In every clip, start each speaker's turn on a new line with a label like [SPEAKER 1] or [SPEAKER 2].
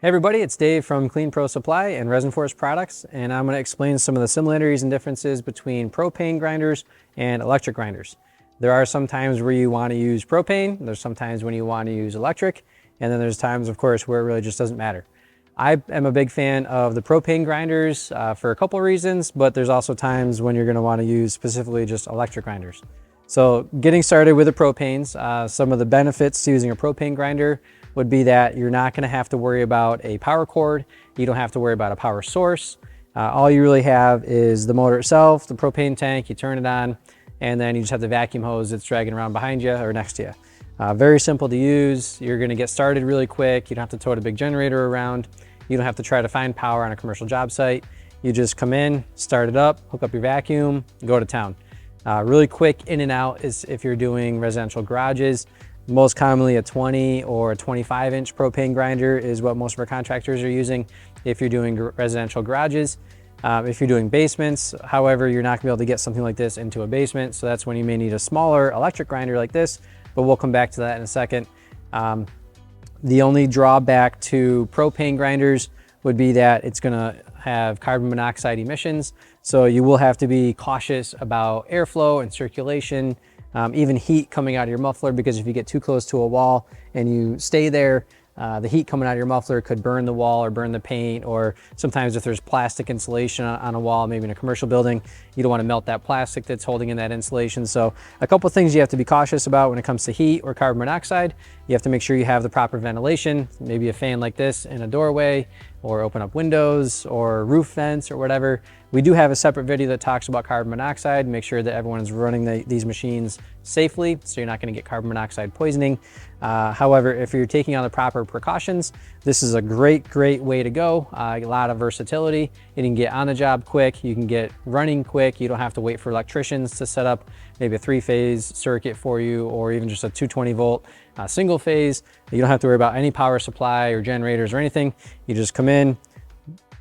[SPEAKER 1] Hey everybody, it's Dave from Clean Pro Supply and Resin Force Products, and I'm going to explain some of the similarities and differences between propane grinders and electric grinders. There are some times where you want to use propane, there's some times when you want to use electric, and then there's times, of course, where it really just doesn't matter. I am a big fan of the propane grinders for a couple of reasons, but there's also times when you're going to want to use specifically just electric grinders. So getting started with the propanes, some of the benefits to using a propane grinder would be that you're not going to have to worry about a power cord. You don't have to worry about a power source. All you really have is the motor itself, the propane tank, you turn it on, and then you just have the vacuum hose that's dragging around behind you or next to you. Very simple to use. You're going to get started really quick. You don't have to tote a big generator around. You don't have to try to find power on a commercial job site. You just come in, start it up, hook up your vacuum, go to town. Really quick in and out is if you're doing residential garages. Most commonly a 20 or a 25-inch propane grinder is what most of our contractors are using if you're doing residential garages. If you're doing basements, however, you're not gonna be able to get something like this into a basement, so that's when you may need a smaller electric grinder like this, but we'll come back to that in a second. The only drawback to propane grinders would be that it's gonna have carbon monoxide emissions, so you will have to be cautious about airflow and circulation, even heat coming out of your muffler, because if you get too close to a wall and you stay there, the heat coming out of your muffler could burn the wall or burn the paint, or sometimes if there's plastic insulation on a wall, maybe in a commercial building, you don't want to melt that plastic that's holding in that insulation. So a couple things you have to be cautious about when it comes to heat or carbon monoxide. You have to make sure you have the proper ventilation, maybe a fan like this in a doorway, or open up windows or roof vents or whatever. We do have a separate video that talks about carbon monoxide. Make sure that everyone is running these machines safely, so you're not going to get carbon monoxide poisoning. However, if you're taking on the proper precautions, this is a great way to go. A lot of versatility. You can get on the job quick. You can get running quick. You don't have to wait for electricians to set up maybe a 3-phase circuit for you, or even just a 220 volt single phase. You don't have to worry about any power supply or generators or anything. You just come in,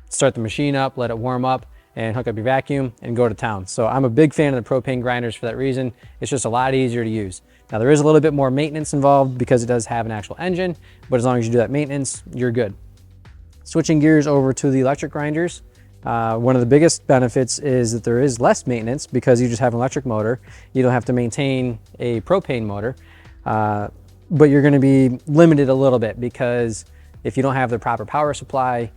[SPEAKER 1] start the machine up, let it warm up, and hook up your vacuum and go to town. So I'm a big fan of the propane grinders for that reason. It's just a lot easier to use. Now there is a little bit more maintenance involved because it does have an actual engine, but as long as you do that maintenance, you're good. Switching gears over to the electric grinders, one of the biggest benefits is that there is less maintenance because you just have an electric motor. You don't have to maintain a propane motor, but you're going to be limited a little bit because if you don't have the proper power supply,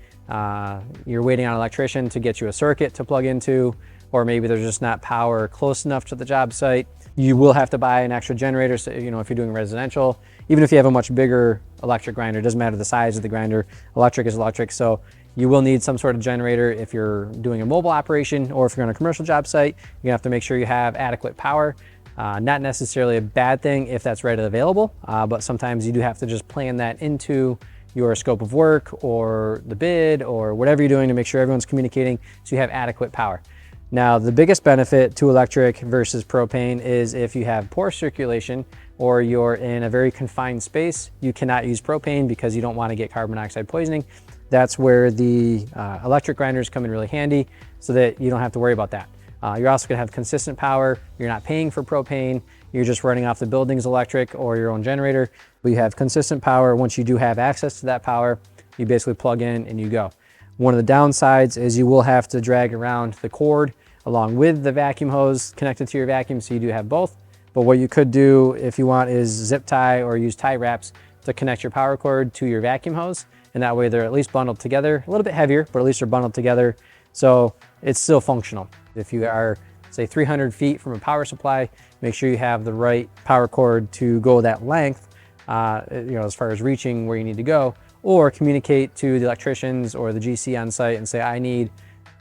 [SPEAKER 1] you're waiting on an electrician to get you a circuit to plug into, or maybe there's just not power close enough to the job site. You will have to buy an extra generator. So, if you're doing residential, even if you have a much bigger electric grinder, it doesn't matter the size of the grinder, electric is electric. So you will need some sort of generator if you're doing a mobile operation, or if you're on a commercial job site, you have to make sure you have adequate power. Not necessarily a bad thing if that's readily available, but sometimes you do have to just plan that into your scope of work or the bid or whatever you're doing to make sure everyone's communicating so you have adequate power. Now, the biggest benefit to electric versus propane is if you have poor circulation or you're in a very confined space, you cannot use propane because you don't want to get carbon monoxide poisoning. That's where the electric grinders come in really handy so that you don't have to worry about that. You're also going to have consistent power. You're not paying for propane. You're just running off the building's electric or your own generator. But you have consistent power. Once you do have access to that power, you basically plug in and you go. One of the downsides is you will have to drag around the cord along with the vacuum hose connected to your vacuum, so you do have both. But what you could do if you want is zip tie or use tie wraps to connect your power cord to your vacuum hose, and that way they're at least bundled together, a little bit heavier, but at least they're bundled together, so it's still functional. If you are, say, 300 feet from a power supply, make sure you have the right power cord to go that length, as far as reaching where you need to go, or communicate to the electricians or the GC on site and say, I need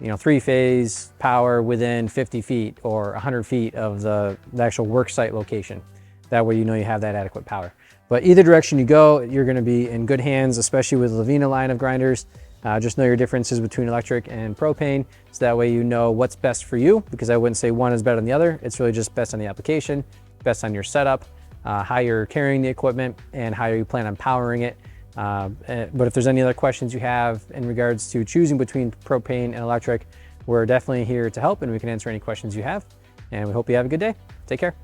[SPEAKER 1] 3-phase power within 50 feet or 100 feet of the actual work site location. That way you have that adequate power. But either direction you go, you're going to be in good hands, especially with the Lavina line of grinders. Just know your differences between electric and propane, so that way you know what's best for you, because I wouldn't say one is better than the other. It's really just best on the application, best on your setup, how you're carrying the equipment, and how you plan on powering it. But if there's any other questions you have in regards to choosing between propane and electric, we're definitely here to help, and we can answer any questions you have. And we hope you have a good day. Take care.